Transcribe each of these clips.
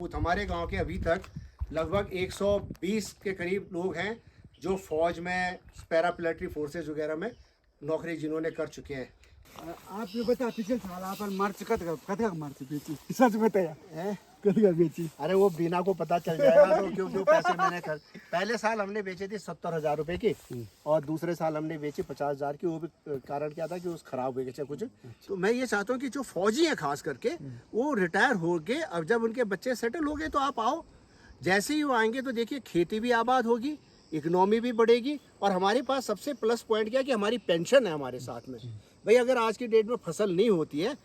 Youth, हमारे गांव के अभी तक लगभग 120 के करीब लोग हैं जो फौज में, पैरामिलिट्री फोर्सेस वगैरह में नौकरी जिन्होंने कर चुके हैं। आप ये बता, पिछले साल आप मर्च कतका मर्च बेची, सच बताया है कतका बेची? अरे वो बीना को पता चल जाएगा तो क्यों क्यों पैसे मैंने कर। पहले साल हमने बेचे थे 70,000 रुपए की और दूसरे साल हमने बेची 50,000 की। वो भी कारण क्या था कि उस खराब हो गए कुछ। तो मैं ये चाहता हूँ कि जो फौजी हैं खास करके, वो रिटायर हो के अब जब उनके बच्चे सेटल हो गए तो आप आओ। जैसे ही वो आएंगे तो देखिए खेती भी आबाद होगी, इकोनॉमी भी बढ़ेगी और हमारे पास सबसे प्लस पॉइंट क्या है कि हमारी पेंशन है हमारे साथ में। भाई अगर आज की डेट में फसल नहीं होती है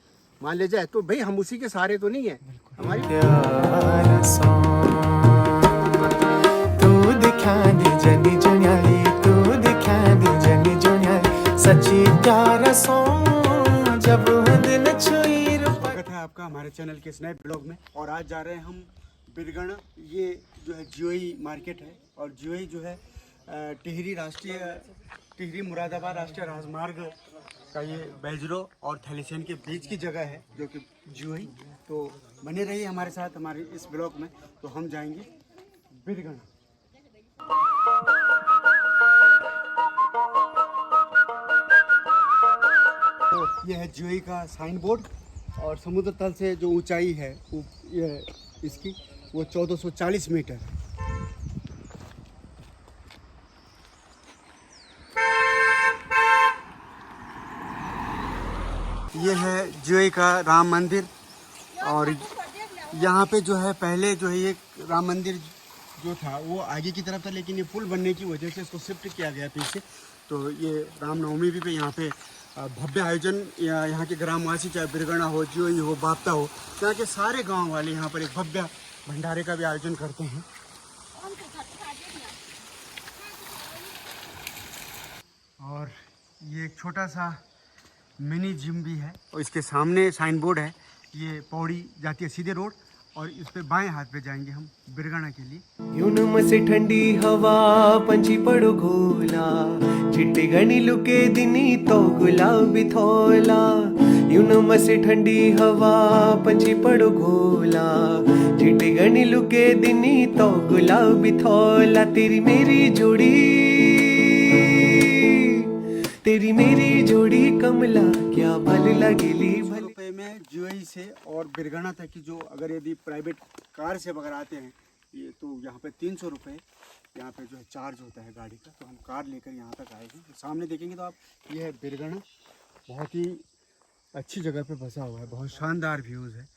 मान ले जाए तो भाई हम उसी के सहारे तो नहीं है हमारी। तू दिखा दी जनी जुनियाली, तू दिखा दी जनी जुनियाली, सच्ची प्यार सो जब दिन छुई। स्वागत है आपका हमारे चैनल के इस नए ब्लॉग में। और आज जा रहे हैं हम बिरगण। ये जो है जियोई मार्केट है और जियोई जो है टिहरी मुरादाबाद राष्ट्रीय राजमार्ग का ये बेजरो और थलीसैन के बीच की जगह है जो कि जियोई। तो बने रहिए हमारे साथ हमारे इस ब्लॉग में। तो हम जाएंगे बिरगण। तो ये है जियोई का साइन बोर्ड और समुद्र तल से जो ऊंचाई है ये इसकी वो 1440 मीटर। ये है जियोई का राम मंदिर और यहाँ पे जो है पहले जो है ये राम मंदिर जो था वो आगे की तरफ था, लेकिन ये पुल बनने की वजह से इसको शिफ्ट किया गया पीछे। तो ये रामनवमी भी पे यहाँ पे भव्य आयोजन, यहाँ के ग्रामवासी चाहे बिरगणा हो, जियोई हो, बाप्ता हो, यहाँ के सारे गांव वाले यहाँ पर एक भव्य भंडारे का भी आयोजन करते हैं। और ये एक छोटा सा मिनी जिम भी है और इसके सामने साइन बोर्ड है। ये पौड़ी जाती है सीधे रोड और इस पे बाएं हाथ पे जाएंगे हम बिरगणा के लिए। यूं से ठंडी हवा पंछी पड़ो घोला, चिट्टे गणी लुके दिनी तो गुलाबी थोला। यूं से ठंडी हवा पंछी पड़ो घोला, चिट्टे गणी लुके दिनी तो गुलाबी थोला। तेरी मेरी जोड़ी कमला क्या भल लगेली। रुपए में जियोई से और बिरगणा तक की जो अगर यदि प्राइवेट कार से अगर आते हैं ये तो यहाँ पे 300 रुपये यहाँ पे जो है चार्ज होता है गाड़ी का। तो हम कार लेकर यहाँ तक आएंगे। तो सामने देखेंगे तो आप, ये है बिरगणा। बहुत ही अच्छी जगह पे बसा हुआ है, बहुत शानदार व्यूज़ है।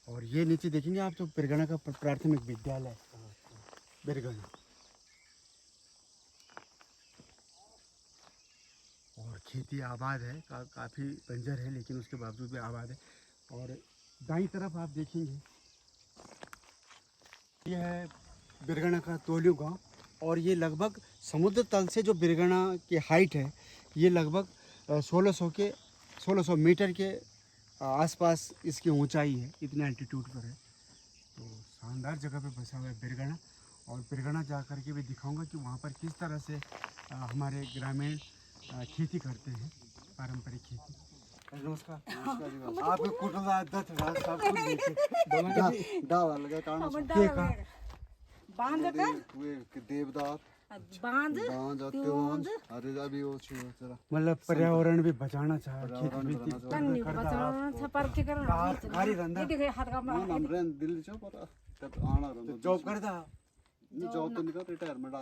और ये नीचे देखेंगे आप तो बिरगणा का प्राथमिक विद्यालय बिरगणा। और खेती आबाद है, काफ़ी बंजर है लेकिन उसके बावजूद भी आबाद है। और दाईं तरफ आप देखेंगे ये है बिरगणा का तोलियो गांव और ये लगभग समुद्र तल से जो बिरगणा की हाइट है ये लगभग 1600 मीटर के आसपास इसकी ऊंचाई है, इतने एल्टीट्यूड पर है। तो शानदार जगह पे बसा हुआ है बिरगणा। और बिरगणा जा कर के भी दिखाऊंगा कि वहाँ पर किस तरह से हमारे ग्रामीण खेती करते हैं, पारंपरिक खेती। नमस्कार। आपके कुटुंब दत्त सब कुछ देखे दावा लगा काना के का बांध का वे देवदार बांध बांध अरे अभी वो चला मतलब पर्यावरण भी बचाना चाहे, खेती भी कन्नी बचाना छपर के करना कारी रंदा ये देखे हाथ का हमरे दिल्ली छ पता तब आना रंदा जॉब करता नहीं, जॉब तो नहीं कर, रिटायरमेंट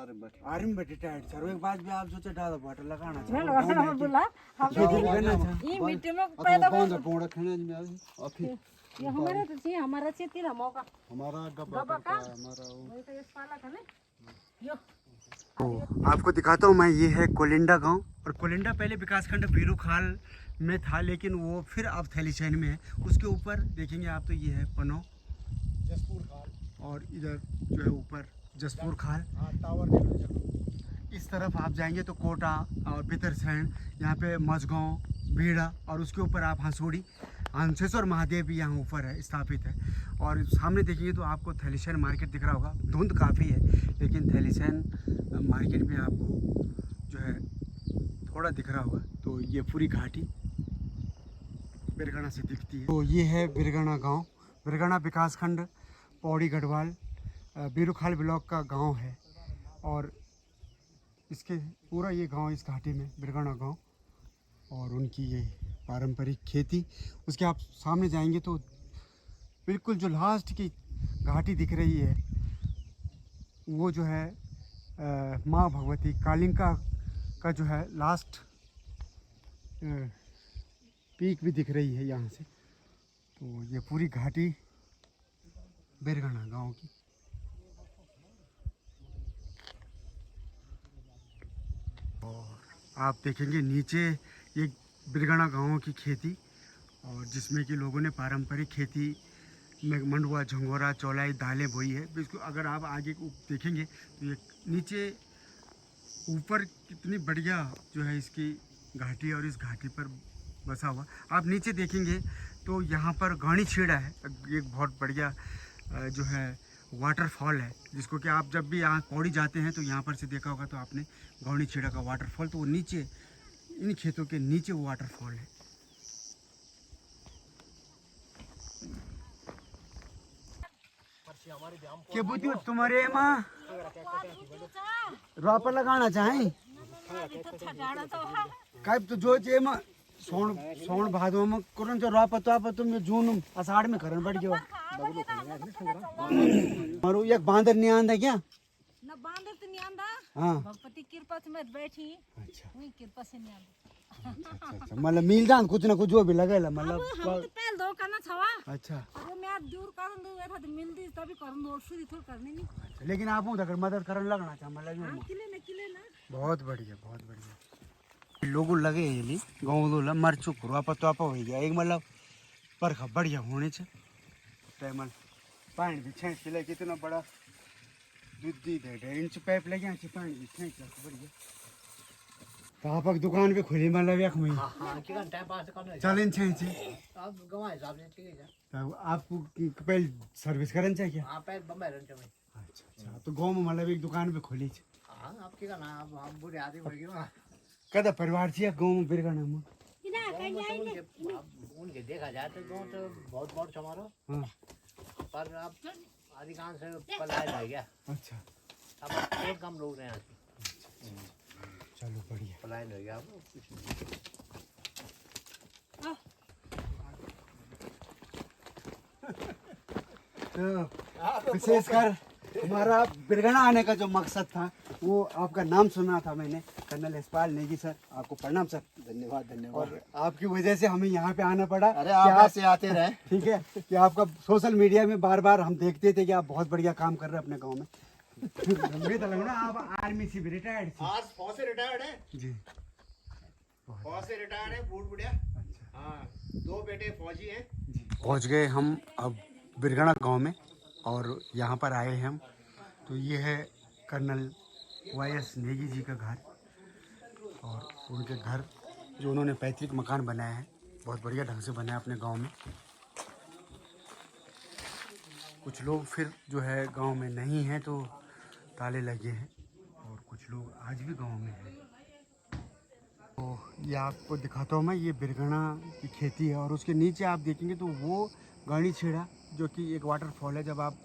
आर्मी में रिटायर्ड सर। एक बात भी आप सोचे डाला बटर लगाना चाहिए। हम बोला हम ये मिट्टी में पैदा कौन सा पोड़ा खाने में आ फिर ये हमारे तो थी हमारा खेती ना मौका हमारा गब्बा का हमारा वही तो ये पाला था ना यो। तो आपको दिखाता हूँ मैं, ये है कोलिंडा गांव। और कोलिंडा पहले विकासखंड वीरूखाल में था लेकिन वो फिर अब थलीसैन में है। उसके ऊपर देखेंगे आप तो ये है पनो जसपुर खाल और इधर जो है ऊपर जसपुर खाल टावर। इस तरफ आप जाएंगे तो कोटा और पितरसैन, यहाँ पे मझगांव, भीड़ा और उसके ऊपर आप हंसोड़ी, हंसेश्वर महादेव भी यहाँ ऊपर है स्थापित है। और सामने देखेंगे तो आपको थलीसैन मार्केट दिख रहा होगा। धुंध काफ़ी है लेकिन थलीसैन मार्केट में आपको जो है थोड़ा दिख रहा होगा। तो ये पूरी घाटी बिरगाना से दिखती है। तो ये है बिरगाना गांव, बिरगाना विकासखंड पौड़ी गढ़वाल बीरूखाल ब्लॉक का गांव है। और इसके पूरा ये गांव इस घाटी में बिरगाना गांव, और उनकी ये पारंपरिक खेती। उसके आप सामने जाएंगे तो बिल्कुल जो लास्ट की घाटी दिख रही है वो जो है माँ भगवती कालिंका का जो है लास्ट पीक भी दिख रही है यहाँ से। तो ये पूरी घाटी बिरगाना गांव की। और आप देखेंगे नीचे ये बिरगाना गांव की खेती, और जिसमें कि लोगों ने पारंपरिक खेती में मंडुआ, झंगोरा, चौलाई, दालें बोई है। इसको अगर आप आगे देखेंगे तो ये नीचे ऊपर कितनी बढ़िया जो है इसकी घाटी, और इस घाटी पर बसा हुआ आप नीचे देखेंगे तो यहाँ पर गाणी छेड़ा है, एक बहुत बढ़िया जो है वाटरफॉल है, जिसको कि आप जब भी यहाँ पौड़ी जाते हैं तो यहाँ पर से देखा होगा तो आपने गाणी छेड़ा का वाटरफॉल। तो वो नीचे इन खेतों के नीचे वो वाटरफॉल है। के बुद्धि तुम्हारे माँ रोप लगाना चाहें काय तो जो जे में सोन भादो में करन जो रोप तो आप तुम जून आषाढ़ में करन बढ़ गयो। मारो एक बांदर नहीं आंदा क्या? ना बांदर तो नहीं आंदा। हाँ भगवती कृपा से मैं बैठी। अच्छा वही कृपा से नहीं आंदा। अच्छा मतलब मिल जान कुछ ना कुछ जो भी लगेला मतलब हम तो पहल दो करना छवा। अच्छा अरे मैं आज दूर करन दो था तो मिलदी तभी करन दो, सुधी थोड़ करनी नहीं। लेकिन आप अगर मदद करन लगना चाह मतलब किले ना बहुत बढ़िया बहुत बढ़िया। लोगों लगे ये ली गाँव दो मर चुक रोपा तो आप हो गया एक मतलब परखा बढ़िया होने से मतलब पानी भी छेंच के लगे कितना बड़ा दूध दी दे इंच पाइप लगे अच्छी पानी भी छेंच बढ़िया। तो आप दुकान पे खुली मतलब एक महीने चलें छेंच तो आपको पहले सर्विस करन चाहिए क्या? अच्छा अच्छा तो गाँव में मतलब एक दुकान पे खोली कदा परिवार से गाँव में बिरगाना में उनके देखा जाए तो गाँव तो बहुत बड़ समारोह, पर अब अधिकांश पलायन हो गया। अच्छा अब बहुत कम लोग रहे हैं, चलो बढ़िया पलायन हो गया अब कुछ नहीं। तो विशेषकर हमारा बिरगाना आने का जो मकसद था वो आपका नाम सुना था मैंने, कर्नल यशपाल नेगी सर, आपको प्रणाम सर। धन्यवाद धन्यवाद। और आपकी वजह से हमें यहाँ पे आना पड़ा। अरे आप से आते रहे। ठीक है कि आपका सोशल मीडिया में बार बार हम देखते थे कि आप बहुत बढ़िया काम कर रहे हैं अपने गांव में। मुझे तो लग रहा आप आर्मी से भी रिटायर्ड थे। आज फौज से रिटायर्ड है जी फौज से रिटायर्ड है बूढ़ बुढ़िया। हाँ 2 बेटे फौजी हैं। पहुँच गए हम अब बिरगाना गांव में, और यहाँ पर आए हैं हम। तो ये है कर्नल YS नेगी जी का घर, और उनके घर जो उन्होंने पैतृक मकान बनाया है बहुत बढ़िया ढंग से बनाया अपने गांव में। कुछ लोग फिर जो है गांव में नहीं हैं तो ताले लगे हैं, और कुछ लोग आज भी गांव में हैं। तो ये आपको दिखाता हूँ मैं, ये बिरगाना की खेती है, और उसके नीचे आप देखेंगे तो वो गाणी छेड़ा जो कि एक वाटरफॉल है। जब आप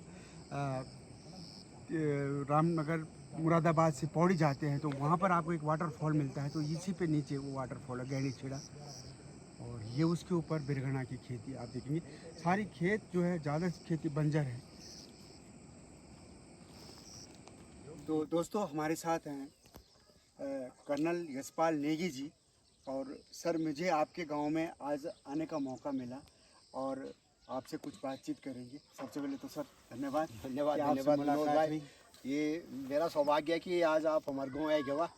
रामनगर मुरादाबाद से पौड़ी जाते हैं तो वहाँ पर आपको एक वाटरफॉल मिलता है, तो इसी पे नीचे वो वाटरफॉल है गाणी छेड़ा, और ये उसके ऊपर बिरगाना की खेती आप देखेंगे। सारी खेत जो है ज़्यादा खेती बंजर है। तो दोस्तों हमारे साथ हैं कर्नल यशपाल नेगी जी, और सर मुझे आपके गांव में आज आने का मौका मिला और आपसे कुछ बातचीत करेंगे। सबसे पहले तो सर धन्यवाद धन्यवाद कि आपसे धन्यवाद मुलाकात मनोज भाई। हुई। ये मेरा सौभाग्य है कि आज आप हमारे गाँव आए गवा।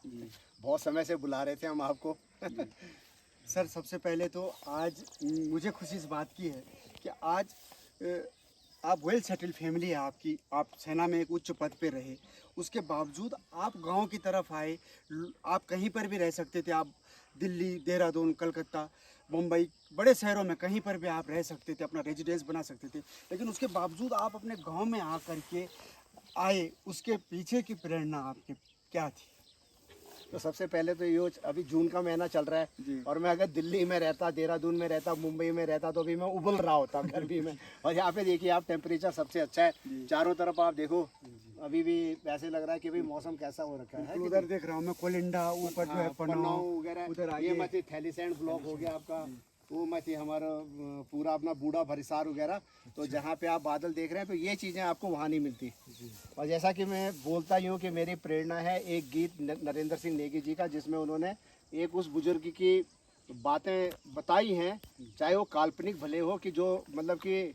बहुत समय से बुला रहे थे हम आपको। सर सबसे पहले तो आज मुझे खुशी इस बात की है कि आज आप वेल सेटल फैमिली है आपकी, आप सेना में एक उच्च पद पे रहे, उसके बावजूद आप गांव की तरफ आए। आप कहीं पर भी रह सकते थे, आप दिल्ली, देहरादून, कलकत्ता, मुंबई, बड़े शहरों में कहीं पर भी आप रह सकते थे, अपना रेजिडेंस बना सकते थे, लेकिन उसके बावजूद आप अपने गांव में आकर के आए। उसके पीछे की प्रेरणा आपकी क्या थी? तो सबसे पहले तो ये अभी जून का महीना चल रहा है और मैं अगर दिल्ली में रहता, देहरादून में रहता, मुंबई में रहता तो अभी मैं उबल रहा होता गर्मी में। और यहाँ पे देखिए आप, टेम्परेचर सबसे अच्छा है, चारों तरफ आप देखो अभी भी ऐसे लग रहा है कि भाई मौसम कैसा हो रखा है। उधर देख रहा हूँ मैं कोलिंडा, ऊपर जो है पन्नाव वगैरह, उधर ये मत थैलीसैंड ब्लॉक हो गया आपका, वो मत हमारा पूरा अपना बूढ़ा भरिसार वगैरह। तो जहाँ पे आप बादल देख रहे हैं तो ये चीज़ें आपको वहाँ नहीं मिलती। और जैसा कि मैं बोलता ही हूँ कि मेरी प्रेरणा है एक गीत नरेंद्र सिंह नेगी जी का, जिसमें उन्होंने एक उस बुजुर्ग की बातें बताई हैं, चाहे वो काल्पनिक भले हो, कि जो मतलब कि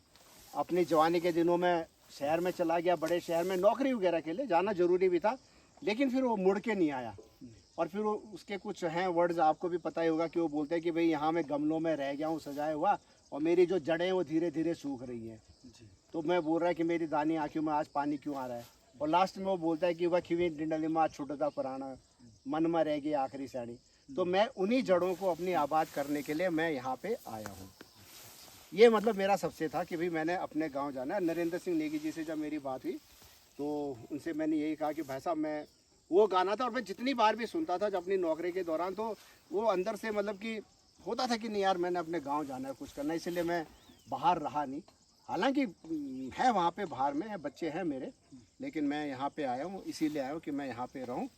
अपनी जवानी के दिनों में शहर में चला गया, बड़े शहर में नौकरी वगैरह के लिए जाना जरूरी भी था, लेकिन फिर वो मुड़ के नहीं आया। और फिर वो उसके कुछ हैं वर्ड्स, आपको भी पता ही होगा कि वो बोलते हैं कि भाई यहाँ मैं गमलों में रह गया हूँ सजाया हुआ, और मेरी जो जड़ें हैं वो धीरे धीरे सूख रही हैं। तो मैं बोल रहा है कि मेरी दानी आँखों में आज पानी क्यों आ रहा है। और लास्ट में वो बोलता है कि वह खिवी डिंडलिमा छुटता पुराना, मन में रह गई आखिरी साड़ी। तो मैं उन्हीं जड़ों को अपनी आबाद करने के लिए मैं यहाँ पे आया हूँ। ये मतलब मेरा सबसे था कि भाई मैंने अपने गांव जाना है। नरेंद्र सिंह नेगी जी से जब मेरी बात हुई तो उनसे मैंने यही कहा कि भाई साहब, मैं वो गाना था और मैं जितनी बार भी सुनता था जब अपनी नौकरी के दौरान, तो वो अंदर से मतलब कि होता था कि नहीं यार मैंने अपने गांव जाना है, कुछ करना है, इसलिए मैं बाहर रहा नहीं। हालांकि है वहाँ पे बाहर में है, बच्चे हैं मेरे, लेकिन मैं यहाँ पे आया हूँ, इसीलिए आया हूँ कि मैं यहाँ पे रहूँ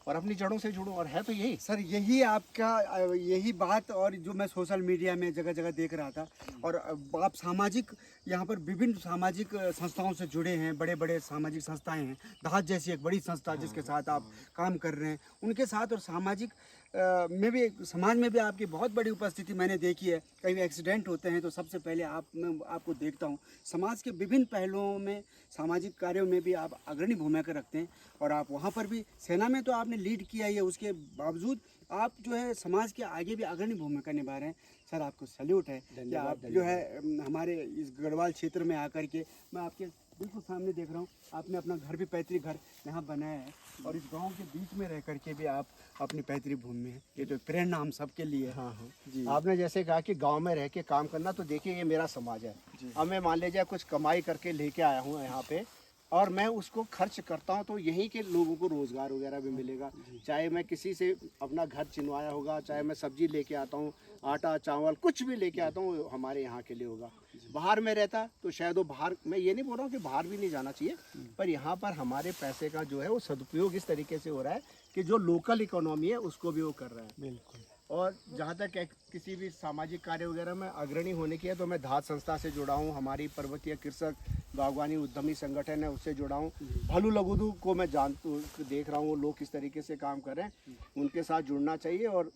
और अपनी जड़ों से जुड़ूं। और है तो यही सर, यही आपका यही बात, और जो मैं सोशल मीडिया में जगह जगह देख रहा था, और आप सामाजिक यहाँ पर विभिन्न सामाजिक संस्थाओं से जुड़े हैं, बड़े बड़े सामाजिक संस्थाएं हैं, धात जैसी एक बड़ी संस्था जिसके साथ आप काम कर रहे हैं, उनके साथ और सामाजिक में भी, समाज में भी आपकी बहुत बड़ी उपस्थिति मैंने देखी है। कई एक्सीडेंट होते हैं तो सबसे पहले मैं आपको देखता हूँ, समाज के विभिन्न पहलुओं में, सामाजिक कार्यों में भी आप अग्रणी भूमिका रखते हैं। और आप वहाँ पर भी सेना में तो आपने लीड किया ही है, उसके बावजूद आप जो है समाज के आगे भी अग्रणी भूमिका निभा रहे हैं। सर, आपको सैल्यूट है कि आप जो है हमारे इस गढ़वाल क्षेत्र में आकर के, मैं आपके बिल्कुल सामने देख रहा हूँ, आपने अपना घर भी, पैतृक घर यहाँ बनाया है, और इस गांव के बीच में रह करके भी आप अपनी पैतृक भूमि में हैं। ये तो प्रेरणा हम सबके लिए है। हाँ जी। आपने जैसे कहा कि गांव में रह के काम करना, तो देखिए ये मेरा समाज है। अब मैं मान लीजिए कुछ कमाई करके लेके आया हूँ यहाँ पे, और मैं उसको खर्च करता हूँ, तो यहीं के लोगों को रोज़गार वगैरह भी मिलेगा। चाहे मैं किसी से अपना घर चिनवाया होगा, चाहे मैं सब्जी लेके आता हूँ, आटा चावल कुछ भी लेके आता हूँ, हमारे यहाँ के लिए होगा। बाहर में रहता तो शायद वो बाहर, मैं ये नहीं बोल रहा हूँ कि बाहर भी नहीं जाना चाहिए, पर यहाँ पर हमारे पैसे का जो है वो सदुपयोग इस तरीके से हो रहा है कि जो लोकल इकोनॉमी है उसको भी वो कर रहा है। बिल्कुल। और जहाँ तक किसी भी सामाजिक कार्य वगैरह में अग्रणी होने की है, तो मैं धात संस्था से जुड़ा हूँ, हमारी पर्वतीय कृषक बागवानी उद्यमी संगठन है उससे जुड़ा हूँ। भालू लगुदू को मैं देख रहा हूँ, वो लोग किस तरीके से काम कर रहे हैं, उनके साथ जुड़ना चाहिए। और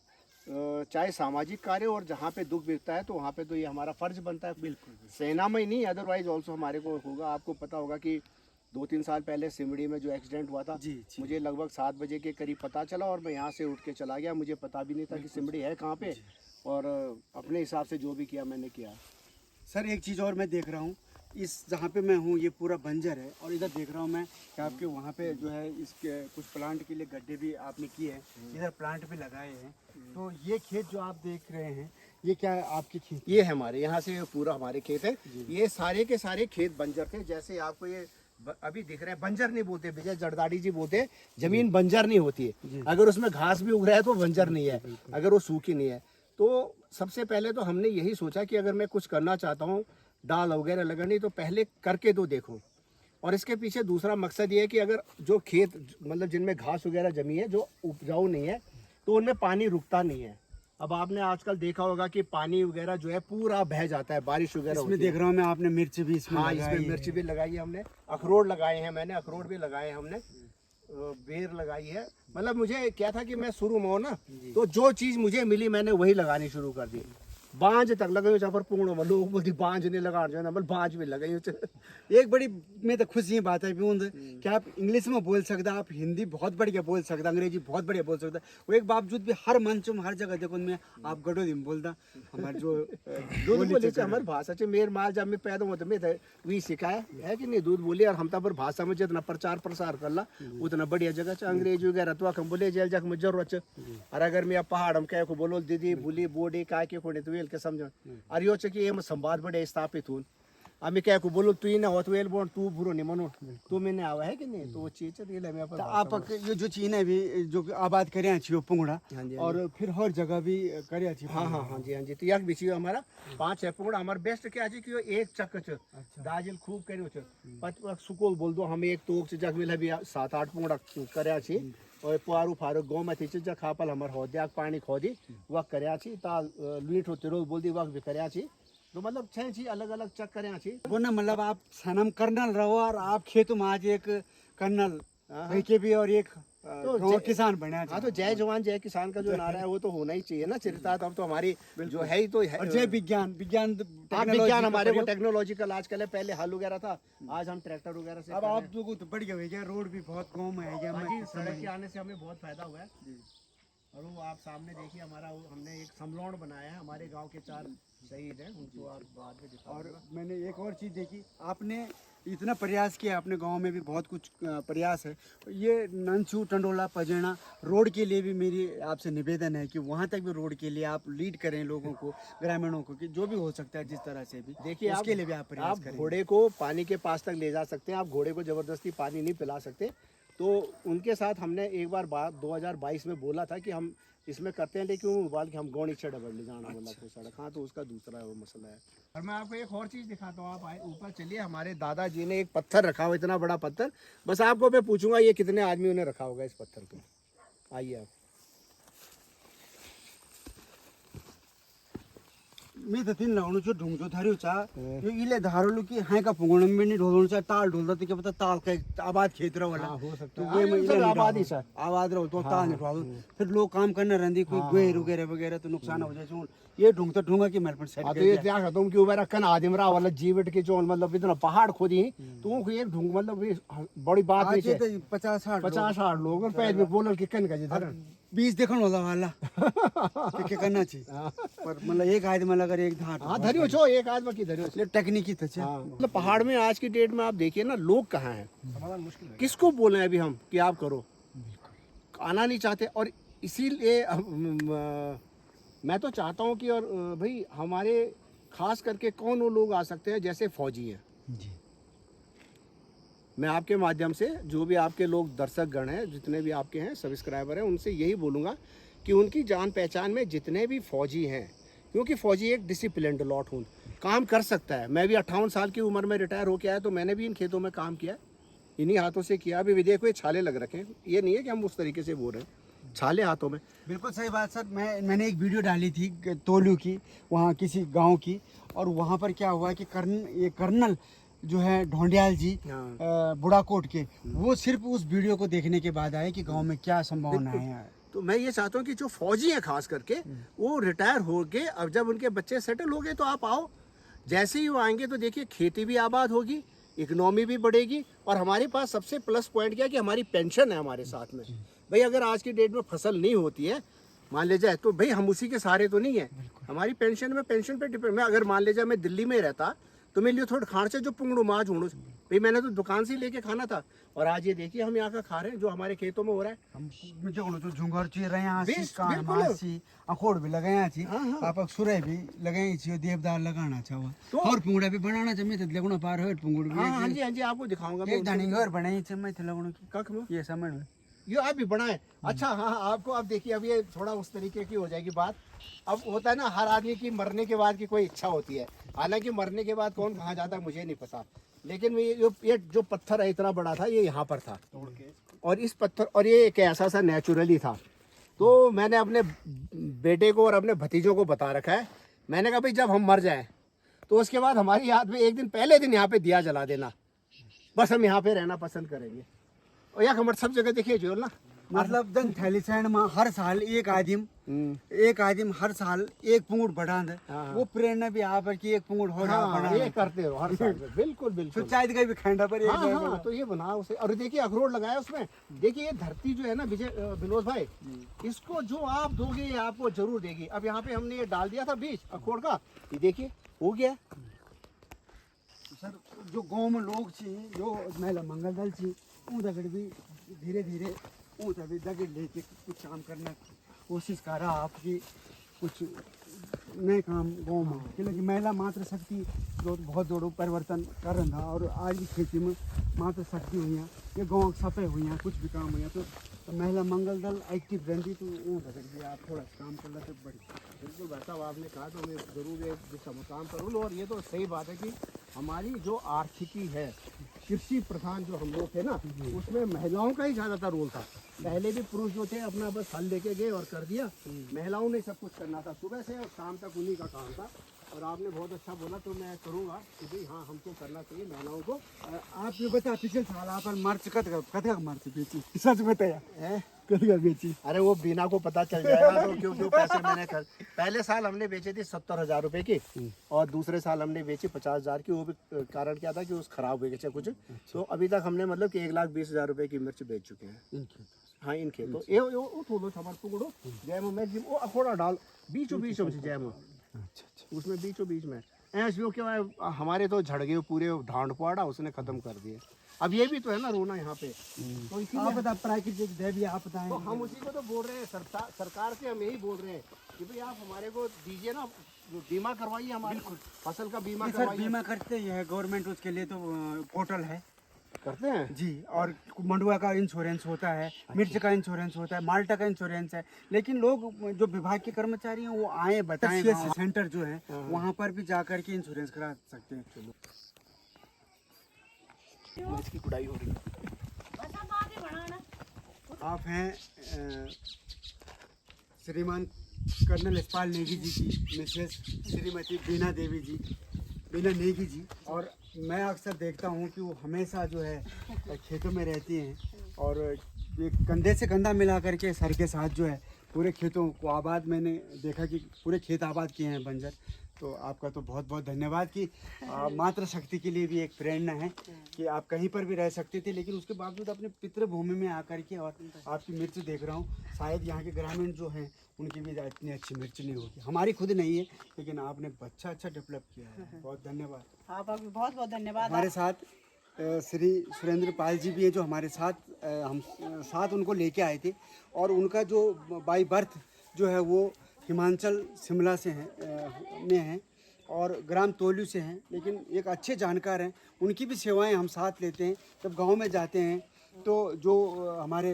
चाहे सामाजिक कार्य और जहाँ पे दुख बिकता है तो वहाँ पे तो ये हमारा फर्ज बनता है। बिल्कुल, सेना में ही नहीं, अदरवाइज ऑल्सो हमारे को होगा। आपको पता होगा कि 2-3 साल पहले सिमड़ी में जो एक्सीडेंट हुआ था, मुझे लगभग 7 बजे के करीब पता चला, और मैं यहाँ से उठ के चला गया। मुझे पता भी नहीं था कि सिमड़ी है कहाँ पे, और अपने हिसाब से जो भी किया मैंने किया। सर, एक चीज़ और मैं देख रहा हूँ, इस जहाँ पे मैं हूँ ये पूरा बंजर है, और इधर देख रहा हूँ मैं कि आपके वहाँ पे जो है इसके कुछ प्लांट के लिए गड्ढे भी आपने किए हैं, इधर प्लांट भी लगाए हैं। तो ये खेत जो आप देख रहे हैं, ये क्या है आपके खेत? ये है हमारे यहाँ से पूरा हमारे खेत है। ये सारे के सारे खेत बंजर थे। जैसे आपको ये अभी दिख रहे हैं, बंजर नहीं बोलते, विजय जरदारी जी बोलते हैं जमीन बंजर नहीं होती है। अगर उसमें घास भी उग रहा है तो बंजर नहीं है, अगर वो सूखी नहीं है। तो सबसे पहले तो हमने यही सोचा कि अगर मैं कुछ करना चाहता हूँ, डाल वगैरह लगानी, तो पहले करके तो देखो। और इसके पीछे दूसरा मकसद ये है कि अगर जो खेत मतलब जिनमें घास वगैरह जमी है, जो उपजाऊ नहीं है, तो उनमें पानी रुकता नहीं है। अब आपने आजकल देखा होगा कि पानी वगैरह जो है पूरा बह जाता है, बारिश वगैरह इसमें देख रहा हूँ मैं, आपने मिर्च भी इसमें हाँ, लगाई इसमें मिर्च भी लगाई है हमने, अखरोट लगाए हैं मैंने, अखरोट भी लगाए हैं हमने, बेर लगाई है। मतलब मुझे क्या था कि मैं शुरू में हो ना, तो जो चीज़ मुझे मिली मैंने वही लगानी शुरू कर दी। बांझ तक लगाई पर पूर्ण लोग बोलती बांझ नहीं लगा जो मतलब बांझ भी लगाई। एक बड़ी मैं तो खुशी की बात है कि आप इंग्लिश में बोल सकते, आप हिंदी बहुत बढ़िया बोल सकते, अंग्रेजी बहुत बढ़िया बोल सकते। वो एक बावजूद भी हर मंच में, हर जगह देखो उनमें आप गढ़ोदी में बोलता। हमारे जो दूध बोली हमारी भाषा से मेरे माल जब मैं पैदा हुआ तो मैं वही सिखाया है कि नहीं, दूध बोली। और हम तब भाषा में जितना प्रचार प्रसार कर ला उतना बढ़िया जगह से अंग्रेजी वगैरह तो हम बोले जेल जग में जरूरत। और अगर मैं पहाड़ हम कह को बोलो दीदी बोली बोडी काय के कोने तो के समझो। और यो कि संवाद बड़े स्थापित हूँ। आम्ही काय को बोलो तू ना होत वेल बोल तू बुरो नहीं मनो तू मैंने आवा है कि नहीं तो वो चीज है ले मैं तो आप ये जो चीन है भी जो आबाद करे अच्छी पुंगड़ा हाँ जी, और फिर हर जगह भी करे अच्छी हाँ हाँ हाँ जी हाँ जी तो यक बिची हमारा 5 है पुंगड़ा हमारा बेस्ट क्या है कि वो एक चक्क च दाजिल खूब करे छ पत सुकोल बोल दो हम एक तोक से जग मिला भी 7-8 पुंगड़ा करे छी और पारू फारू गो में थी जग खापल हमर हो दिया पानी खोदी वक करे छी ता लीट होते रोज बोल दी वक भी करे छी तो मतलब 6 छी अलग अलग चक करे छी वो ना मतलब आप सनम कर्नल रहो और आप खेतों में आज एक कर्नल भाई के भी और एक तो किसान बना हाँ तो जय जवान जय किसान का जो नारा है वो तो होना ही चाहिए ना चरितार्थ अब तो हमारी जो है ही तो है और जय विज्ञान विज्ञान हाँ विज्ञान हमारे वो टेक्नोलॉजिकल आजकल है पहले हल वगैरह था आज हम ट्रैक्टर वगैरह से अब आप लोगों तो बढ़ गया रोड भी बहुत गाँव में है हाँ जी सड़क के आने से हमें बहुत फायदा हुआ है और वो आप सामने देखिए हमारा हमने एक समलौन बनाया है हमारे गांव के 4 शहीद हैं उनको आप बाद में दिखाओ और मैंने एक और चीज़ देखी आपने इतना प्रयास किया अपने गांव में भी बहुत कुछ प्रयास है ये नंसू टंडोला पजेना रोड के लिए भी मेरी आपसे निवेदन है कि वहाँ तक भी रोड के लिए आप लीड करें लोगों को ग्रामीणों को कि जो भी हो सकता है जिस तरह से भी देखिए उसके लिए भी आप प्रयास आप करें घोड़े को पानी के पास तक ले जा सकते हैं आप घोड़े को जबरदस्ती पानी नहीं पिला सकते तो उनके साथ हमने एक बार 2022 में बोला था कि हम इसमें करते हैं लेकिन वो मोबाइल के हम गौणी छे डबल ले जाना बोला तो सड़क हाँ तो उसका दूसरा वो मसला है और मैं आपको एक और चीज़ दिखाता हूँ आप आए ऊपर चलिए हमारे दादाजी ने एक पत्थर रखा हुआ इतना बड़ा पत्थर बस आपको मैं पूछूंगा ये कितने आदमियों ने रखा होगा इस पत्थर को आइए आप मी तो तीन लगाउनु छु ढुङ्चो थर्यो छ यो इले धारलु कि हाइका पुगुण में नि ढोल्नु छ ताल ढोल्दा त के पता ताल का आबाद खेत रहो वाला हो सकता तो है। वे हाँ, में ये सब इले आबादी छ। आबाद रहो तो ताल नि ढोल फिर लोग काम करने रहंदी कोई गोएर वगैरह वगैरह तो नुकसान हो जाए सो ये ढुंग तो ढुंगा की मेल पर सेट हाँ तो ये क्या कहता हूँ कि ऊपर रखन आदिमरा वाला जीवट के जो मतलब इतना पहाड़ खोदी तो वो एक ढुंग मतलब ये बड़ी बात नहीं आज है 50-60 50-60 लोग और पैर में बोलर के कन का जिधर 20 देखण होला वाला के करना छी पर मतलब एक आदमी अगर एक धार हाँ धरियो छो एक आदमी की धरियो छो। ये टेक्निक ही तो छ मतलब पहाड़ में आज की डेट में आप देखिए ना लोग कहाँ हैं किसको बोले अभी हम कि आप करो आना नहीं चाहते और इसीलिए मैं तो चाहता हूँ कि और भाई हमारे खास करके कौन वो लोग आ सकते हैं जैसे फौजी हैं जी मैं आपके माध्यम से जो भी आपके लोग दर्शक गण हैं जितने भी आपके हैं सब्सक्राइबर हैं उनसे यही बोलूँगा कि उनकी जान पहचान में जितने भी फौजी हैं क्योंकि फौजी एक डिसिप्लिन्ड लॉट हूँ काम कर सकता है मैं भी 58 साल की उम्र में रिटायर होके आया तो मैंने भी इन खेतों में काम किया इन्हीं हाथों से किया अभी देखो ये छाले लग रखे हैं ये नहीं है कि हम उस तरीके से बोल रहे हैं छाले हाथों में बिल्कुल सही बात सर मैंने एक वीडियो डाली थी तोलू की वहाँ किसी गांव की और वहाँ पर क्या हुआ कि कर्नल जो है ढोंडियाल जी बुढ़ाकोट के वो सिर्फ उस वीडियो को देखने के बाद आए कि गांव में क्या संभावनाएं हैं तो मैं ये चाहता हूँ कि जो फौजी हैं खास करके वो रिटायर हो के अब जब उनके बच्चे सेटल हो गए तो आप आओ जैसे ही वो आएंगे तो देखिए खेती भी आबाद होगी इकोनॉमी भी बढ़ेगी और हमारे पास सबसे प्लस पॉइंट क्या है कि हमारी पेंशन है हमारे साथ में भाई अगर आज की डेट में फसल नहीं होती है मान लीजिए तो भाई हम उसी के सहारे तो नहीं है हमारी पेंशन पे डिपेंड मैं अगर मान लीजिए मैं दिल्ली में रहता तो मेरे लिए थोड़ा खाड़ से जो पुंगड़ू माँ झूड़ू भाई मैंने तो दुकान से ही लेके खाना था और आज ये देखिए हम यहाँ का खा रहे हैं जो हमारे खेतों में हो रहा है हम जो झुंगर ची रहे बेस, कान बिल्कुल। मासी अखोड़ भी लगाया छी हाँ। आप सुरई भी लगाई छी देवदार लगाना चाहो तो- और पुंगड़ा भी बनाना चाहिए मैं तो लगणो पार हो पुंगड़ भी हाँ हाँ जी आपको दिखाऊंगा एक दानी घर बनाई छी मैं तो लगणो की कख में ये समझ में ये आप भी बनाए अच्छा हाँ आपको अब देखिए अब ये थोड़ा उस तरीके की हो जाएगी बात अब होता है ना हर आदमी की मरने के बाद की कोई इच्छा होती है हालांकि मरने के बाद कौन कहाँ जाता है मुझे नहीं पता लेकिन ये जो पत्थर है इतना बड़ा था ये यहाँ पर था और इस पत्थर और ये एक ऐसा सा नेचुरली था तो मैंने अपने बेटे को और अपने भतीजों को बता रखा है मैंने कहा भाई जब हम मर जाएं तो उसके बाद हमारी याद में एक दिन पहले दिन यहाँ पे दिया जला देना बस हम यहाँ पे रहना पसंद करेंगे और यहाँ हमारे सब जगह देखिए जो ना मतलब जन थैली सैंड में हर साल एक आदमी हर साल एक पुंगड़ बढ़ा दे हाँ। वो प्रेरणा भी आप की एक पुंगड़ हो रहा हाँ, ये करते रहो हर साल में। बिल्कुल बिल्कुल चाय का भी खंडा पर हाँ हाँ तो ये बना उसे और देखिए अखरोट लगाया उसमें देखिए ये धरती जो है ना विजय विनोद भाई इसको जो आप दोगे ये आपको जरूर देगी अब यहाँ पे हमने ये डाल दिया था बीज अखरोट का ये देखिए हो गया सर जो गांव में लोग छी जो महिला मंगल दल छी ऊ दगड़ भी धीरे धीरे ऊ तभी दगड़ लेके कुछ काम करना कोशिश कर रहा आपकी कुछ नए काम गाँव में क्योंकि महिला मात्र शक्ति जो बहुत जोड़ो परिवर्तन कर रहा था और आज भी खेती में मात्र शक्ति हुई हैं ये गाँव सफे हुई हैं कुछ भी काम हुई हैं तो महिला मंगल दल एक्टिव रहती तो वो हो सकती है आप थोड़ा सा काम कर लेते बड़ी बिल्कुल भाई साहब आपने कहा तो मैं ज़रूर एक काम करूँ। और ये तो सही बात है कि हमारी जो आर्थिकी है कृषि प्रधान जो हम लोग थे ना उसमें महिलाओं का ही ज़्यादातर रोल था। पहले भी पुरुष जो थे अपना बस हल लेके गए और कर दिया, महिलाओं ने सब कुछ करना था सुबह से और शाम तक उन्हीं का काम था। और आपने बहुत अच्छा बोला तो मैं करूँगा कि भाई हाँ हमको करना चाहिए महिलाओं को। आपने बता पिछले साल आप मर्च कद मर्च बेची सच बताया है कद बेची। अरे वो बीना को पता चल जाएगा तो क्यों क्यों पैसे मैंने कर पहले साल हमने बेचे थे 70,000 रुपए की और दूसरे साल हमने बेची 50,000 की। वो भी कारण क्या था कि उस खराब हो गए कुछ। तो अभी तक हमने मतलब कि 1,20,000 रुपए की मिर्च बेच चुके हैं। हाँ इन खेतों ये थोड़ा छमर टुकड़ो जैम में जिम वो अखोड़ा डाल बीचों बीच में जैम उसमें बीचों बीच में ऐसे वो क्या है हमारे तो झड़ गए पूरे ढांड पाड़ा उसने खत्म कर दिए। अब ये भी तो है ना रोना यहाँ पे तो आप बता प्राकृतिक दैवी आप बताएं। तो हम उसी को तो बोल रहे हैं सरकार से हम यही बोल रहे हैं कि भाई आप हमारे को दीजिए ना बीमा करवाइए हमारे फसल का बीमा सर करवाइए। बीमा करते ही है गवर्नमेंट उसके लिए तो पोर्टल है करते हैं जी। और मंडुआ का इंश्योरेंस होता है मिर्च का इंश्योरेंस होता है माल्टा का इंश्योरेंस है। लेकिन लोग जो विभाग के कर्मचारी हैं वो आए बताएं सेंटर जो है वहाँ पर भी जा कर के इंश्योरेंस करा सकते हैं। इसकी कुड़ाई हो रही है। बस अब आगे बढ़ाना। आप हैं श्रीमान कर्नल यशपाल नेगी जी की मिसेस श्रीमती बीना देवी जी बीना नेगी जी। और मैं अक्सर देखता हूँ कि वो हमेशा जो है खेतों में रहती हैं और ये कंधे से कंधा मिला करके सर के साथ जो है पूरे खेतों को आबाद मैंने देखा कि पूरे खेत आबाद किए हैं बंजर। तो आपका तो बहुत बहुत धन्यवाद कि मातृ शक्ति के लिए भी एक प्रेरणा है कि आप कहीं पर भी रह सकते थे लेकिन उसके बावजूद अपने पितृभूमि में आकर के और आपकी मिर्च देख रहा हूँ। शायद यहाँ के ग्रामीण जो हैं उनकी भी इतनी अच्छी मिर्च नहीं होगी हमारी खुद नहीं है लेकिन आपने अच्छा डेवलप किया है। बहुत धन्यवाद। आपका भी बहुत बहुत धन्यवाद। हमारे साथ श्री सुरेंद्र पाल जी भी हैं जो हमारे साथ हम साथ उनको लेके आए थे और उनका जो बाई बर्थ जो है वो हिमाचल शिमला से हैं में हैं और ग्राम तोलू से हैं लेकिन एक अच्छे जानकार हैं। उनकी भी सेवाएं हम साथ लेते हैं जब गांव में जाते हैं तो जो हमारे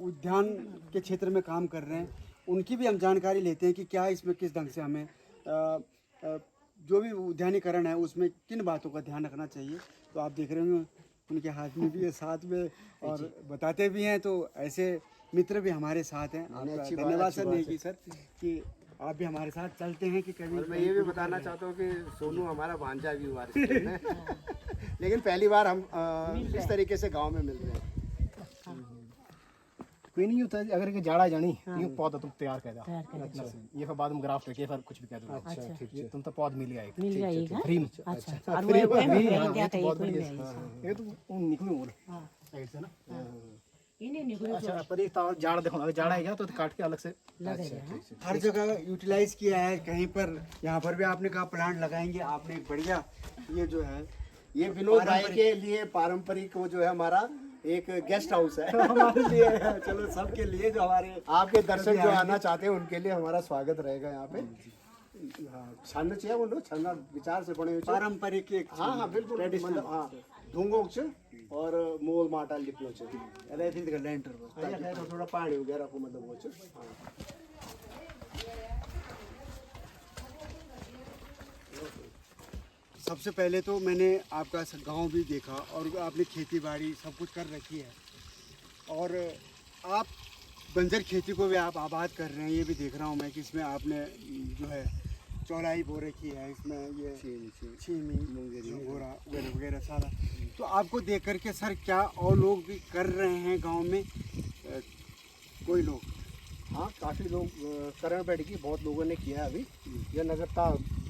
उद्यान के क्षेत्र में काम कर रहे हैं उनकी भी हम जानकारी लेते हैं कि क्या इसमें किस ढंग से हमें जो भी उद्यानीकरण है उसमें किन बातों का ध्यान रखना चाहिए। तो आप देख रहे होंगे उनके हाथ में भी है साथ में और बताते भी हैं। तो ऐसे मित्र भी हमारे साथ हैं। आपका धन्यवाद सर नेगी सर कि आप भी हमारे साथ चलते हैं कि कभी। और मैं ये भी बताना चाहता हूँ कि सोनू हमारा भांजा भी हुआ रिश्ते में लेकिन पहली बार हम इस तरीके से गांव में मिल रहे हैं। कोई नहीं होता अगर के जाड़ा जानी ये पौधा तुम तैयार कर दो ये फिर बाद में ग्राफ्ट करके फिर कुछ भी कर दो। अच्छा ठीक है तुम तो पौध मिल जाएगा मिल जाएगा फ्री में। अच्छा और वो बहुत बढ़िया ये तो निकलू बोल साइड से ना इन्हें निकलो अच्छा पर ये तार जाड़ा देखो अगर जाड़ा आएगा तो काट के अलग से हर जगह यूटिलाइज किया है। कहीं पर यहाँ पर भी आपने कहा प्लांट लगाएंगे आपने एक बढ़िया ये जो है ये विनोद भाई के लिए पारंपरिक वो जो है हमारा एक गेस्ट हाउस है हमारे लिए चलो सबके लिए जो हमारे आपके दर्शक जो आना चाहते हैं उनके लिए हमारा स्वागत रहेगा यहाँ पे। छान चाहिए बोलो छाना विचार से बने हुए पारंपरिक एक हाँ हाँ बिल्कुल मतलब हाँ धुंगों और मोल माटा लिपियों लेंटर थोड़ा पानी वगैरह को मतलब वो सबसे पहले तो मैंने आपका गांव भी देखा और आपने खेती बाड़ी सब कुछ कर रखी है और आप बंजर खेती को भी आप आबाद कर रहे हैं। ये भी देख रहा हूँ मैं कि इसमें आपने जो है चौलाई बो रखी है इसमें ये छीमी घोड़ा वगैरह वगैरह सारा। तो आपको देख करके सर क्या और लोग भी कर रहे हैं गांव में कोई लोग? हाँ काफ़ी लोग करण बैठ की बहुत लोगों ने किया है अभी ये नगरता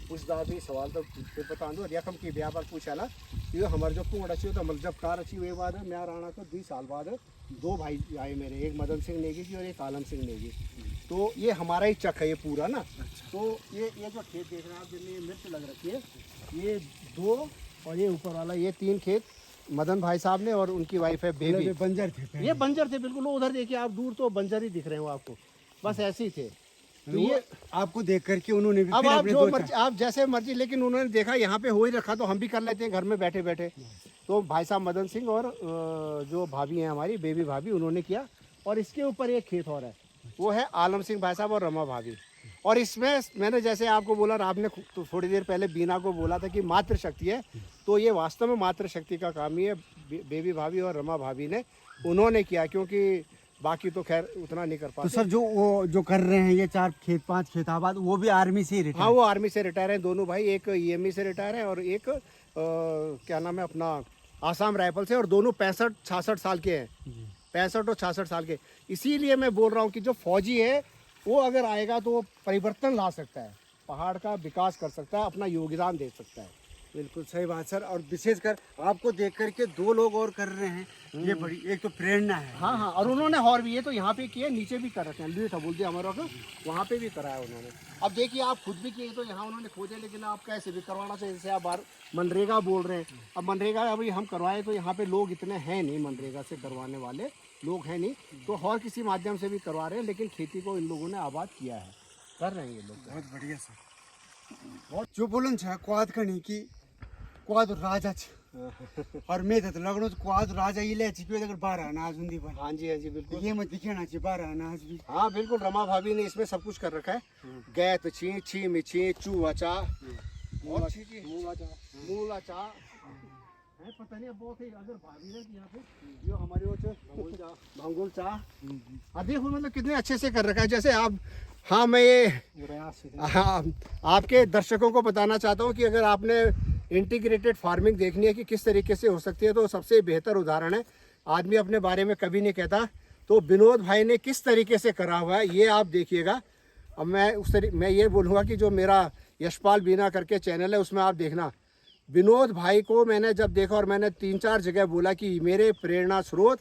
पूछता भी सवाल तो बता दो रकम की व्यापार पूछा ना ये हमारे जो कुंड अच्छी तो मतलब जब कार अच्छी हुए बाद मैं राणा को 2 साल बाद 2 भाई आए मेरे एक मदन सिंह नेगी जी और एक आलम सिंह नेगी। तो ये हमारा ही चक है ये पूरा ना। तो ये जो खेत देख रहे हैं आप जिनमें ये मिर्च लग रखी है ये 2 और ये ऊपर वाला ये 3 खेत मदन भाई साहब ने और उनकी वाइफ है बेबी। बंजर थे ये बंजर थे बिल्कुल। उधर देखिए आप दूर तो बंजर ही दिख रहे हो आपको बस ऐसे ही थे। तो ये आपको देख करके उन्होंने भी अब फिर आप अपने जो दो मर्जी, आप जैसे मर्जी, लेकिन उन्होंने देखा यहाँ पे हो ही रखा तो हम भी कर लेते हैं घर में बैठे बैठे। तो भाई साहब मदन सिंह और जो भाभी हैं हमारी बेबी भाभी, उन्होंने किया। और इसके ऊपर एक खेत और है, वो है आलम सिंह भाई साहब और रमा भाभी। और इसमें मैंने जैसे आपको बोला और आपने तो थोड़ी देर पहले बीना को बोला था कि मातृ शक्ति है, तो ये वास्तव में मातृ शक्ति का काम ही है। बेबी भाभी और रमा भाभी ने उन्होंने किया, क्योंकि बाकी तो खैर उतना नहीं कर तो पाते। सर जो कर रहे हैं ये 4 खेत 5 खेत आबाद, वो भी आर्मी से ही रिटायर? हाँ, वो आर्मी से रिटायर हैं दोनों भाई, एक ईएमई से रिटायर है और एक क्या नाम है अपना आसाम राइफल से, और दोनों 65-66 साल के हैं, 65 और 66 साल के। इसीलिए मैं बोल रहा हूँ कि जो फौजी है वो अगर आएगा तो वो परिवर्तन ला सकता है, पहाड़ का विकास कर सकता है, अपना योगदान दे सकता है। बिल्कुल सही बात सर। और विशेषकर आपको देख करके 2 लोग और कर रहे हैं, ये बड़ी एक तो प्रेरणा है। हाँ हाँ, और उन्होंने और भी, ये तो यहाँ पे किए, नीचे भी कर रखे हैं, ली था बोल दिया हमारा को, वहाँ पे भी कराया उन्होंने। अब देखिए आप खुद भी किए, तो यहाँ उन्होंने खोजे, लेकिन आप कैसे भी करवाना चाहिए। जैसे आप बार मनरेगा बोल रहे हैं, अब मनरेगा अभी हम करवाए तो यहाँ पे लोग इतने हैं नहीं, मनरेगा से करवाने वाले लोग हैं नहीं, तो और किसी माध्यम से भी करवा रहे हैं, लेकिन खेती को इन लोगों ने आबाद किया है, कर रहे हैं ये लोग। बहुत बढ़िया सर। जो बोलन छा क्वाद खणी की क्वाद राजा छ और मैं तो लगनो तो क्वाद राजा ही ले छिपे अगर 12 अनाज हुंदी पर। हाँ जी, हाँ जी, बिल्कुल। ये मत दिखेना चाहिए 12 अनाज भी। हाँ बिल्कुल, रमा भाभी ने इसमें सब कुछ कर रखा है। गैत छी, छी मिची, चूवाचा और मूला चा है, पता नहीं अब बहुत ही, अगर भाभी ने यहाँ पे जो हमारे वो भंगुल चा, अब देखो मतलब कितने अच्छे से कर रखा है। जैसे आप, हाँ मैं ये हाँ आपके दर्शकों को बताना चाहता हूँ कि अगर आपने इंटीग्रेटेड फार्मिंग देखनी है कि किस तरीके से हो सकती है, तो सबसे बेहतर उदाहरण है, आदमी अपने बारे में कभी नहीं कहता, तो विनोद भाई ने किस तरीके से करा हुआ है ये आप देखिएगा। अब मैं ये बोलूँगा कि जो मेरा यशपाल बीना करके चैनल है उसमें आप देखना, विनोद भाई को मैंने जब देखा, और मैंने 3-4 जगह बोला कि मेरे प्रेरणा स्रोत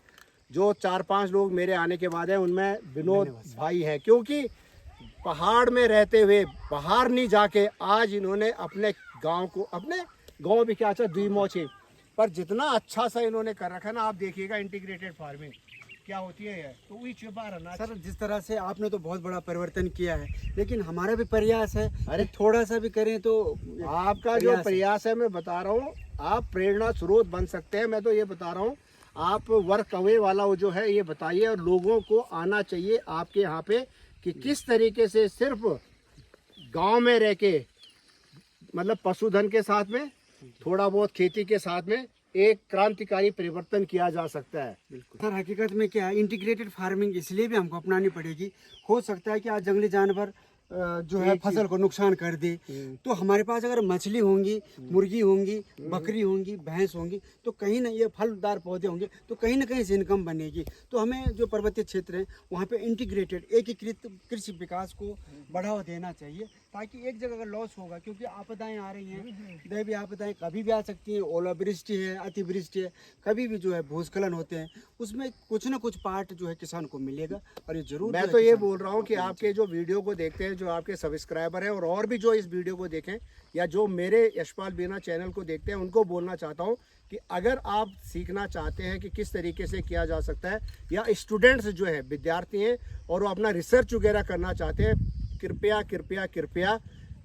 जो 4-5 लोग मेरे आने के बाद हैं, उनमें विनोद भाई है, क्योंकि पहाड़ में रहते हुए बाहर नहीं जाके आज इन्होंने अपने गांव को, अपने गांव भी क्या अच्छा द्विमोछे पर जितना अच्छा सा इन्होंने कर रखा है ना, आप देखिएगा इंटीग्रेटेड फार्मिंग क्या होती है। तो वही चुबार ना सर, जिस तरह से आपने तो बहुत बड़ा परिवर्तन किया है, लेकिन हमारा भी प्रयास है, अरे थोड़ा सा भी करें तो आपका जो प्रयास है, मैं बता रहा हूँ, आप प्रेरणा स्रोत बन सकते हैं। मैं तो ये बता रहा हूँ, आप वर्क अवे वाला वो जो है ये बताइए, और लोगों को आना चाहिए आपके यहाँ पे कि किस तरीके से सिर्फ गांव में रह के, मतलब पशुधन के साथ में, थोड़ा बहुत खेती के साथ में एक क्रांतिकारी परिवर्तन किया जा सकता है। बिल्कुल सर, हकीकत में क्या है, इंटीग्रेटेड फार्मिंग इसलिए भी हमको अपनानी पड़ेगी। हो सकता है कि आज जंगली जानवर जो है फसल को नुकसान कर दे, तो हमारे पास अगर मछली होंगी, मुर्गी होंगी, बकरी होंगी, भैंस होंगी, तो कहीं ना ये फलदार पौधे होंगे, तो कहीं ना कहीं से इनकम बनेगी। तो हमें जो पर्वतीय क्षेत्र है वहाँ पे इंटीग्रेटेड एकीकृत कृषि विकास को बढ़ावा देना चाहिए, ताकि एक जगह अगर लॉस होगा, क्योंकि आपदाएं आ रही हैं, दैवीय आपदाएं कभी भी आ सकती हैं, ओलावृष्टि है, अतिवृष्टि है, कभी भी जो है भूस्खलन होते हैं, उसमें कुछ ना कुछ पार्ट जो है किसान को मिलेगा। और ये जरूर मैं तो ये बोल रहा हूँ कि आपके जो वीडियो को देखते हैं, जो आपके सब्सक्राइबर हैं, और भी जो इस वीडियो को देखें या जो मेरे यशपाल बीना चैनल को देखते हैं, उनको बोलना चाहता हूँ कि अगर आप सीखना चाहते हैं कि किस तरीके से किया जा सकता है, या स्टूडेंट्स जो है विद्यार्थी हैं और वो अपना रिसर्च वगैरह करना चाहते हैं, कृपया कृपया कृपया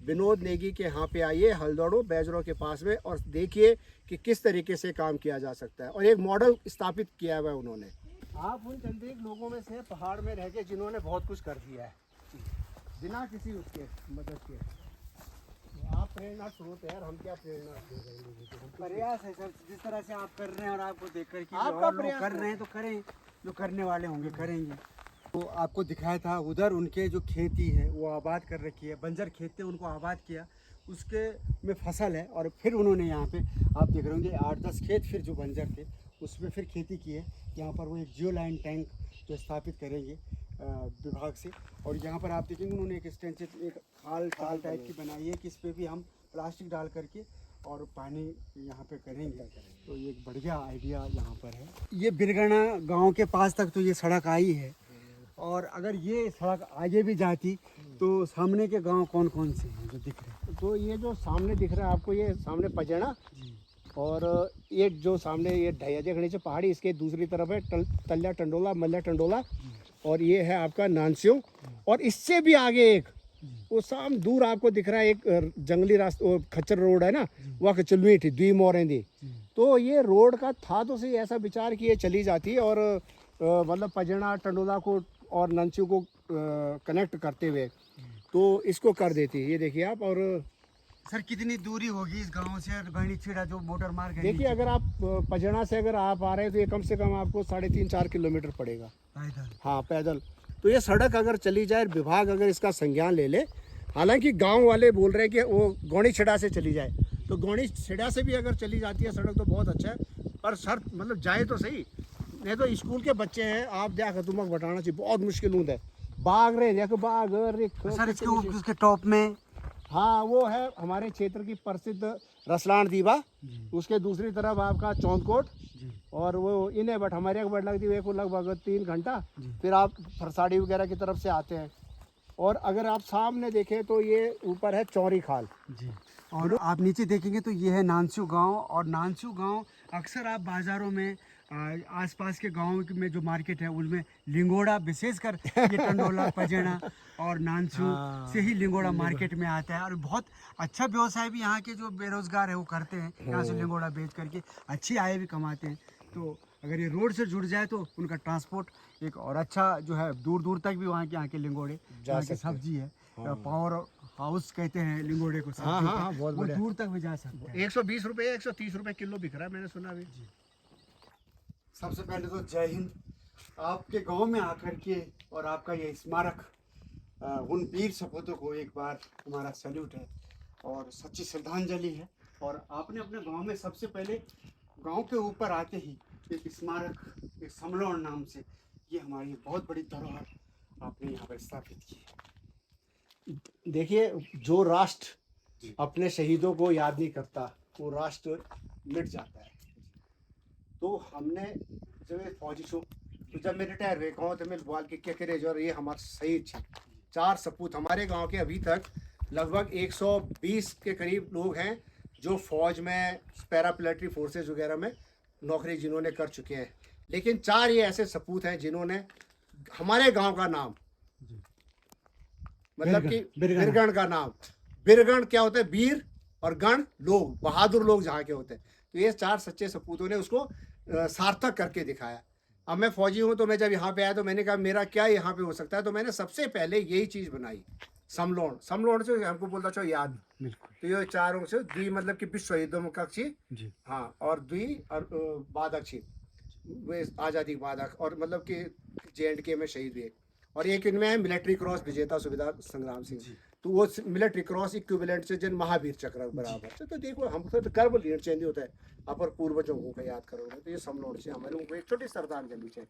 विनोद नेगी के यहाँ पे आइए, हल्द्वानी बैजरों के पास में, और देखिए कि किस तरीके से काम किया जा सकता है। और एक मॉडल स्थापित किया हुआ है उन्होंने। आप उन चंद एक लोगों में से पहाड़ में रह के जिन्होंने बहुत कुछ कर दिया है बिना किसी उसके मदद के। तो आप प्रेरणा स्रोत है, हम क्या प्रेरणा दे रहे हैं लोगों को? प्रयास है सर, जिस तरह से आप कर रहे हैं और आपको देख कर के आपका और लोग प्रयास कर रहे हैं तो करें, जो करने वाले होंगे करेंगे। तो आपको दिखाया था उधर उनके जो खेती है वो आबाद कर रखी है, बंजर खेत थे उनको आबाद किया, उसके में फसल है, और फिर उन्होंने यहाँ पे आप देख रहे होंगे 8-10 खेत फिर जो बंजर थे उसमें फिर खेती की है। यहाँ पर वो एक जियो लाइन टैंक जो स्थापित करेंगे विभाग से, और यहाँ पर आप देखेंगे उन्होंने एक एक्सटेंसिव एक खाल टाइप की बनाई है कि इस पर भी हम प्लास्टिक डाल करके और पानी यहाँ पे करेंगे। तो ये एक बढ़िया आइडिया यहाँ पर है। ये बिरगना गांव के पास तक तो ये सड़क आई है, और अगर ये सड़क आगे भी जाती तो सामने के गांव कौन कौन से हैं जो दिख रहे हैं? तो ये जो सामने दिख रहा है आपको, ये सामने पजेड़ा, और ये जो सामने ये ढैया गणेश पहाड़ी, इसके दूसरी तरफ है तल्या टंडोला, मल्ला टंडोला, और ये है आपका नानस्यो, और इससे भी आगे एक वो साम दूर आपको दिख रहा है एक जंगली रास्ता, वो खच्चर रोड है ना, वह कचलवी थी द्वी मोरेंदी। तो ये रोड का था तो सही ऐसा विचार कि ये चली जाती है और मतलब पजना टंडोला को और नंचू को कनेक्ट करते हुए तो इसको कर देती है। ये देखिए आप। और सर कितनी दूरी होगी इस गांव से गणी छेड़ा जो मोटर मार्ग है? देखिए अगर आप पजना से अगर आप आ रहे हैं तो ये कम से कम आपको 3.5-4 किलोमीटर पड़ेगा पैदल। हाँ पैदल। तो ये सड़क अगर चली जाए, विभाग अगर इसका संज्ञान ले ले, हालांकि गांव वाले बोल रहे हैं कि वो गौणी छिड़ा से चली जाए, तो गौणी छिड़ा से भी अगर चली जाती है सड़क तो बहुत अच्छा है, पर सर मतलब जाए तो सही, नहीं तो स्कूल के बच्चे हैं आप देखो तुमक बताना चाहिए बहुत मुश्किल होता है। बाग रहे देखो बाग सर इसके टॉप में हाँ वो है हमारे क्षेत्र की प्रसिद्ध रसलान दीवा, उसके दूसरी तरफ आपका चौंदकोट, और वो इन्हें बट हमारे बट लगती है को लगभग 3 घंटा, फिर आप फरसाड़ी वगैरह की तरफ से आते हैं। और अगर आप सामने देखें तो ये ऊपर है चौरी खाल जी, और आप नीचे देखेंगे तो ये है नानसू गांव। और नानसू गांव अक्सर आप बाज़ारों में आसपास के गांव में जो मार्केट है उनमें लिंगोड़ा, विशेषकर ये टंडोला पजेना और नानसू से ही लिंगोड़ा मार्केट में आता है। और बहुत अच्छा व्यवसाय भी यहाँ के जो बेरोजगार है वो करते हैं, यहाँ से लिंगोड़ा बेच करके अच्छी आय भी कमाते हैं। तो अगर ये रोड से जुड़ जाए तो उनका ट्रांसपोर्ट एक और अच्छा जो है, दूर दूर तक भी वहाँ के लिंगोड़े, यहाँ की सब्जी है, पावर हाउस कहते हैं लिंगोड़े को, हाँ, बहुत वो दूर तक भी जा सकते हैं। 120 रुपये 130 रुपये किलो बिक रहा है, मैंने सुना अभी। सबसे पहले तो जय हिंद। आपके गांव में आकर के और आपका ये स्मारक, उन वीर सपूतों को एक बार हमारा सैल्यूट है और सच्ची श्रद्धांजलि है। और आपने अपने गांव में सबसे पहले गांव के ऊपर आते ही एक स्मारक, एक समलोन नाम से, ये हमारी बहुत बड़ी धरोहर आपने यहाँ पर स्थापित की है। देखिए जो राष्ट्र अपने शहीदों को याद नहीं करता वो राष्ट्र मिट जाता है। तो हमने जब ये फौजी छो तो जब मैं रिटायर हुए गाँव तो मैं बोल के क्या करे जो, और ये हमारे शहीद थे 4 सपूत हमारे गांव के। अभी तक लगभग 120 के करीब लोग हैं जो फौज में, पैरामिलिट्री फोर्सेस वगैरह में नौकरी जिन्होंने कर चुके हैं, लेकिन 4 ये ऐसे सपूत हैं जिन्होंने हमारे गांव का नाम, मतलब कि बिरगण का नाम, बिरगण क्या होता है, वीर, और गण लोग, बहादुर लोग जहाँ के होते हैं। तो ये 4 सच्चे सपूतों ने उसको सार्थक करके दिखाया। अब मैं फौजी हूँ तो मैं जब यहाँ पे आया तो मैंने कहा मेरा क्या यहाँ पे हो सकता है, तो मैंने सबसे पहले यही चीज़ बनाई, समलोन। समलोन से हमको बोलता छो याद, बिल्कुल। तो ये 4 से द्वि मतलब कि विश्व युद्धों में कक्षी जी, हाँ, और द्वि और बाधक छी वे आज़ादी के बाधक, और मतलब कि JNK में शहीद हुए। और एक इनमें है मिलिट्री क्रॉस विजेता सुबेदार संग्राम सिंह, तो वो मिलिट्री क्रॉस इक्विवेलेंट से जिन महावीर चक्र बराबर से। तो देखो हम तो कर्म लीड चेंज होता है अपर पूर्वजों को याद करोगे तो ये समलोन से हमारे उनको एक छोटी श्रद्धांजलि है।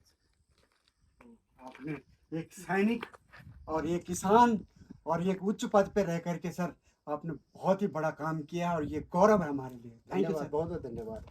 आपने एक सैनिक और एक किसान और एक उच्च पद पे रह करके सर आपने बहुत ही बड़ा काम किया और ये गौरव है हमारे लिए। थैंक यू सर, बहुत बहुत धन्यवाद।